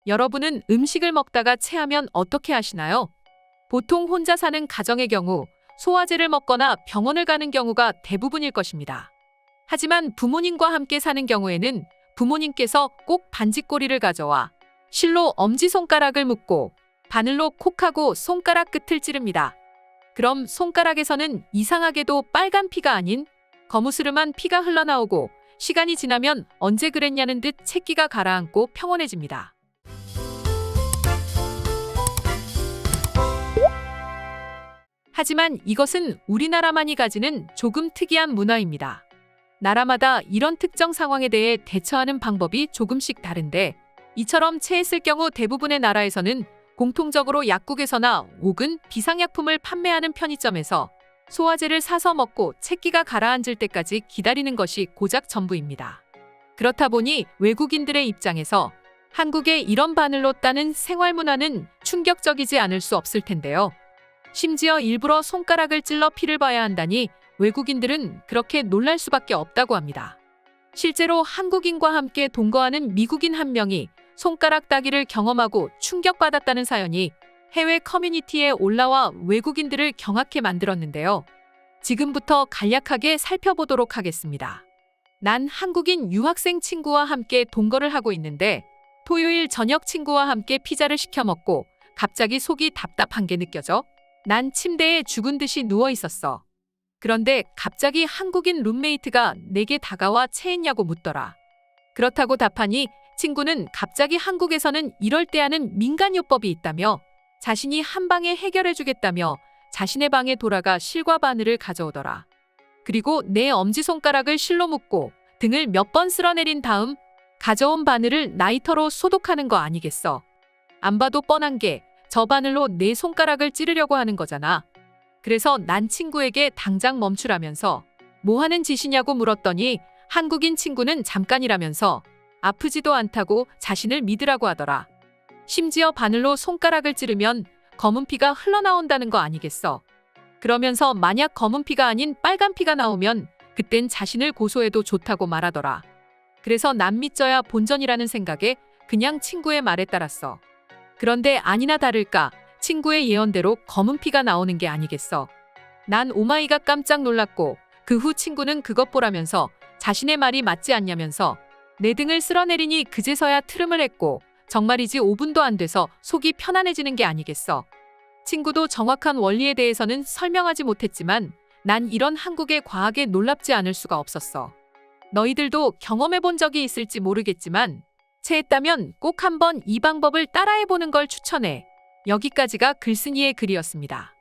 여러분은 음식을 먹다가 체하면 어떻게 하시나요? 보통 혼자 사는 가정의 경우 소화제를 먹거나 병원을 가는 경우가 대부분일 것입니다. 하지만 부모님과 함께 사는 경우에는 부모님께서 꼭 반지꼬리를 가져와 실로 엄지손가락을 묶고 바늘로 콕하고 손가락 끝을 찌릅니다. 그럼 손가락에서는 이상하게도 빨간 피가 아닌 거무스름한 피가 흘러나오고 시간이 지나면 언제 그랬냐는 듯 채기가 가라앉고 평온해집니다. 하지만 이것은 우리나라만이 가지는 조금 특이한 문화입니다. 나라마다 이런 특정 상황에 대해 대처하는 방법이 조금씩 다른데 이처럼 체했을 경우 대부분의 나라에서는 공통적으로 약국에서나 혹은 비상약품을 판매하는 편의점에서 소화제를 사서 먹고 채기가 가라앉을 때까지 기다리는 것이 고작 전부입니다. 그렇다 보니 외국인들의 입장에서 한국의 이런 바늘로 따는 생활문화는 충격적이지 않을 수 없을 텐데요. 심지어 일부러 손가락을 찔러 피를 봐야 한다니 외국인들은 그렇게 놀랄 수밖에 없다고 합니다. 실제로 한국인과 함께 동거하는 미국인 한 명이 손가락 따기를 경험하고 충격받았다는 사연이 해외 커뮤니티에 올라와 외국인들을 경악해 만들었는데요. 지금부터 간략하게 살펴보도록 하겠습니다. 난 한국인 유학생 친구와 함께 동거를 하고 있는데 토요일 저녁 친구와 함께 피자를 시켜 먹고 갑자기 속이 답답한 게 느껴져. 난 침대에 죽은 듯이 누워 있었어. 그런데 갑자기 한국인 룸메이트가 내게 다가와 체했냐고 묻더라. 그렇다고 답하니 친구는 갑자기 한국에서는 이럴 때 하는 민간요법이 있다며 자신이 한 방에 해결해주겠다며 자신의 방에 돌아가 실과 바늘을 가져오더라. 그리고 내 엄지손가락을 실로 묶고 등을 몇 번 쓸어내린 다음 가져온 바늘을 라이터로 소독하는 거 아니겠어. 안 봐도 뻔한 게 저 바늘로 내 손가락을 찌르려고 하는 거잖아. 그래서 난 친구에게 당장 멈추라면서 뭐 하는 짓이냐고 물었더니 한국인 친구는 잠깐이라면서 아프지도 않다고 자신을 믿으라고 하더라. 심지어 바늘로 손가락을 찌르면 검은 피가 흘러나온다는 거 아니겠어. 그러면서 만약 검은 피가 아닌 빨간 피가 나오면 그땐 자신을 고소해도 좋다고 말하더라. 그래서 난 믿져야 본전이라는 생각에 그냥 친구의 말에 따랐어. 그런데 아니나 다를까 친구의 예언대로 검은 피가 나오는 게 아니겠어. 난 오마이갓 깜짝 놀랐고 그 후 친구는 그것 보라면서 자신의 말이 맞지 않냐면서 내 등을 쓸어내리니 그제서야 트름을 했고 정말이지 5분도 안 돼서 속이 편안해지는 게 아니겠어. 친구도 정확한 원리에 대해서는 설명하지 못했지만 난 이런 한국의 과학에 놀랍지 않을 수가 없었어. 너희들도 경험해 본 적이 있을지 모르겠지만 체했다면 꼭 한번 이 방법을 따라해보는 걸 추천해. 여기까지가 글쓴이의 글이었습니다.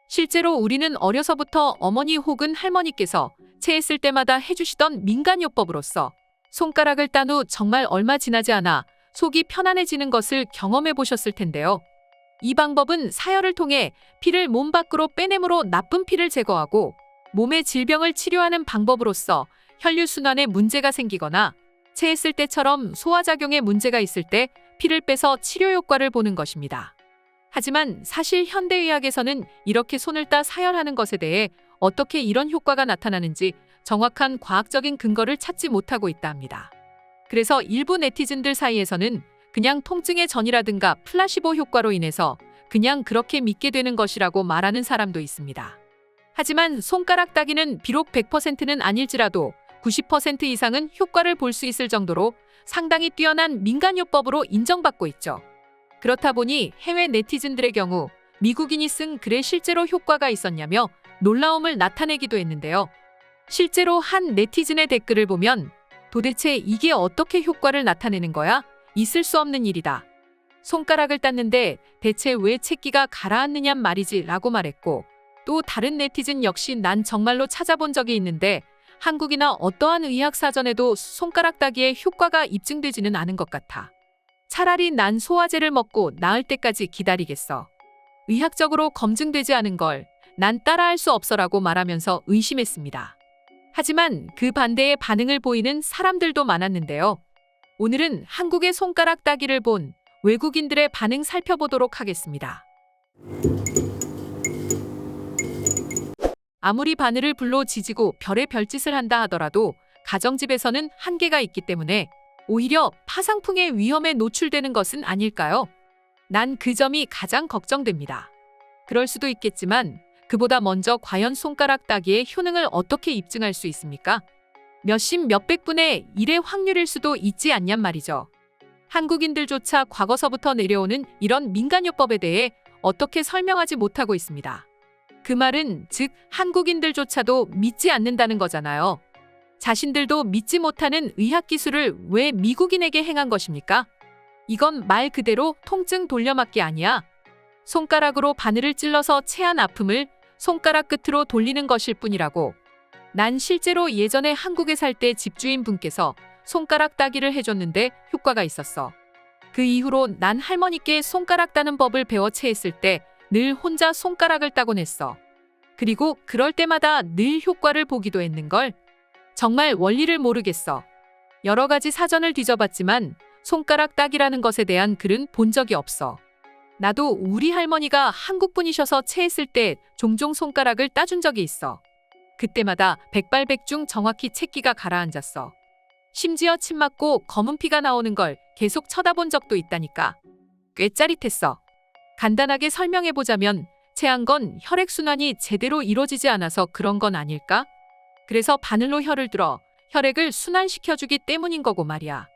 실제로 우리는 어려서부터 어머니 혹은 할머니께서 체했을 때마다 해주시던 민간요법으로서 손가락을 딴 후 정말 얼마 지나지 않아 속이 편안해지는 것을 경험해 보셨을 텐데요. 이 방법은 사혈을 통해 피를 몸 밖으로 빼냄으로 나쁜 피를 제거하고 몸의 질병을 치료하는 방법으로서 혈류순환에 문제가 생기거나 체했을 때처럼 소화작용에 문제가 있을 때 피를 빼서 치료 효과를 보는 것입니다. 하지만 사실 현대의학에서는 이렇게 손을 따 사혈하는 것에 대해 어떻게 이런 효과가 나타나는지 정확한 과학적인 근거를 찾지 못하고 있다 합니다. 그래서 일부 네티즌들 사이에서는 그냥 통증의 전이라든가 플라시보 효과로 인해서 그냥 그렇게 믿게 되는 것이라고 말하는 사람도 있습니다. 하지만 손가락 따기는 비록 100%는 아닐지라도 90% 이상은 효과를 볼 수 있을 정도로 상당히 뛰어난 민간요법으로 인정받고 있죠. 그렇다 보니 해외 네티즌들의 경우 미국인이 쓴 글에 실제로 효과가 있었냐며 놀라움을 나타내기도 했는데요. 실제로 한 네티즌의 댓글을 보면 도대체 이게 어떻게 효과를 나타내는 거야? 있을 수 없는 일이다. 손가락을 땄는데 대체 왜 채기가 가라앉느냔 말이지 라고 말했고 또 다른 네티즌 역시 난 정말로 찾아본 적이 있는데 한국이나 어떠한 의학사전에도 손가락 따기의 효과가 입증되지는 않은 것 같아. 차라리 난 소화제를 먹고 나을 때까지 기다리겠어. 의학적으로 검증되지 않은 걸 난 따라할 수 없어라고 말하면서 의심했습니다. 하지만 그 반대의 반응을 보이는 사람들도 많았는데요. 오늘은 한국의 손가락 따기를 본 외국인들의 반응 살펴보도록 하겠습니다. 아무리 바늘을 불로 지지고 별의 별짓을 한다 하더라도 가정집에서는 한계가 있기 때문에 오히려 파상풍의 위험에 노출되는 것은 아닐까요? 난 그 점이 가장 걱정됩니다. 그럴 수도 있겠지만 그보다 먼저 과연 손가락 따기의 효능을 어떻게 입증할 수 있습니까? 몇십 몇백 분의 1의 확률일 수도 있지 않냔 말이죠. 한국인들조차 과거서부터 내려오는 이런 민간요법에 대해 어떻게 설명하지 못하고 있습니다. 그 말은 즉 한국인들조차도 믿지 않는다는 거잖아요. 자신들도 믿지 못하는 의학기술을 왜 미국인에게 행한 것입니까? 이건 말 그대로 통증 돌려막기 아니야. 손가락으로 바늘을 찔러서 체한 아픔을 손가락 끝으로 돌리는 것일 뿐이라고. 난 실제로 예전에 한국에 살 때 집주인 분께서 손가락 따기를 해줬는데 효과가 있었어. 그 이후로 난 할머니께 손가락 따는 법을 배워 체했을 때 늘 혼자 손가락을 따곤 했어. 그리고 그럴 때마다 늘 효과를 보기도 했는걸. 정말 원리를 모르겠어. 여러 가지 사전을 뒤져봤지만 손가락 따기라는 것에 대한 글은 본 적이 없어. 나도 우리 할머니가 한국분이셔서 체했을 때 종종 손가락을 따준 적이 있어. 그때마다 백발백중 정확히 채기가 가라앉았어. 심지어 침 맞고 검은 피가 나오는 걸 계속 쳐다본 적도 있다니까. 꽤 짜릿했어. 간단하게 설명해보자면 체한 건 혈액순환이 제대로 이루어지지 않아서 그런 건 아닐까? 그래서 바늘로 혈을 들어 혈액을 순환시켜주기 때문인 거고 말이야.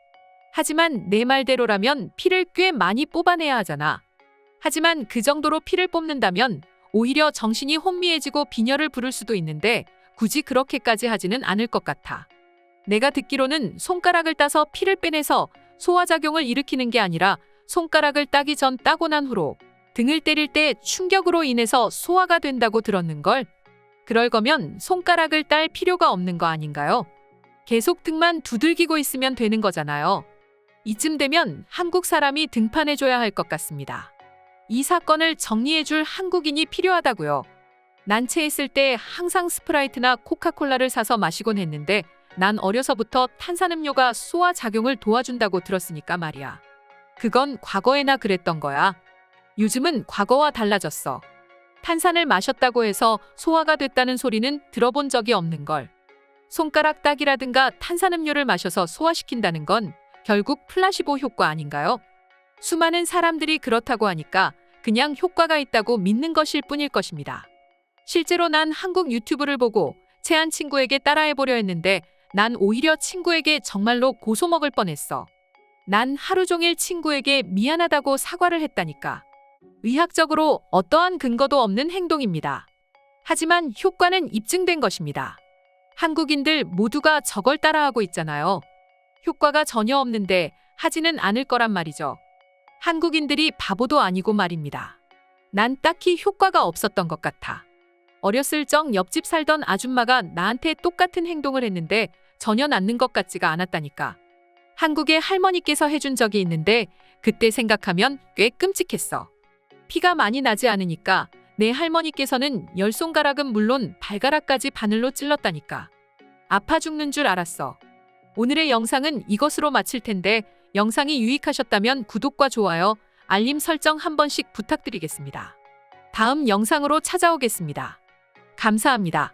하지만 내 말대로라면 피를 꽤 많이 뽑아내야 하잖아. 하지만 그 정도로 피를 뽑는다면 오히려 정신이 혼미해지고 빈혈을 부를 수도 있는데 굳이 그렇게까지 하지는 않을 것 같아. 내가 듣기로는 손가락을 따서 피를 빼내서 소화작용을 일으키는 게 아니라 손가락을 따기 전 따고 난 후로 등을 때릴 때 충격으로 인해서 소화가 된다고 들었는걸. 그럴 거면 손가락을 딸 필요가 없는 거 아닌가요? 계속 등만 두들기고 있으면 되는 거잖아요. 이쯤 되면 한국 사람이 등판해줘야 할 것 같습니다. 이 사건을 정리해줄 한국인이 필요하다고요. 난 체했을 때 항상 스프라이트나 코카콜라를 사서 마시곤 했는데 난 어려서부터 탄산음료가 소화작용을 도와준다고 들었으니까 말이야. 그건 과거에나 그랬던 거야. 요즘은 과거와 달라졌어. 탄산을 마셨다고 해서 소화가 됐다는 소리는 들어본 적이 없는걸. 손가락 따기라든가 탄산음료를 마셔서 소화시킨다는 건 결국 플라시보 효과 아닌가요? 수많은 사람들이 그렇다고 하니까 그냥 효과가 있다고 믿는 것일 뿐일 것입니다. 실제로 난 한국 유튜브를 보고 체한 친구에게 따라해보려 했는데 난 오히려 친구에게 정말로 고소 먹을 뻔했어. 난 하루 종일 친구에게 미안하다고 사과를 했다니까. 의학적으로 어떠한 근거도 없는 행동입니다. 하지만 효과는 입증된 것입니다. 한국인들 모두가 저걸 따라하고 있잖아요. 효과가 전혀 없는데 하지는 않을 거란 말이죠. 한국인들이 바보도 아니고 말입니다. 난 딱히 효과가 없었던 것 같아. 어렸을 적 옆집 살던 아줌마가 나한테 똑같은 행동을 했는데 전혀 낫는 것 같지가 않았다니까. 한국의 할머니께서 해준 적이 있는데 그때 생각하면 꽤 끔찍했어. 피가 많이 나지 않으니까 내 할머니께서는 10손가락은 물론 발가락까지 바늘로 찔렀다니까. 아파 죽는 줄 알았어. 오늘의 영상은 이것으로 마칠 텐데 영상이 유익하셨다면 구독과 좋아요, 알림 설정 한 번씩 부탁드리겠습니다. 다음 영상으로 찾아오겠습니다. 감사합니다.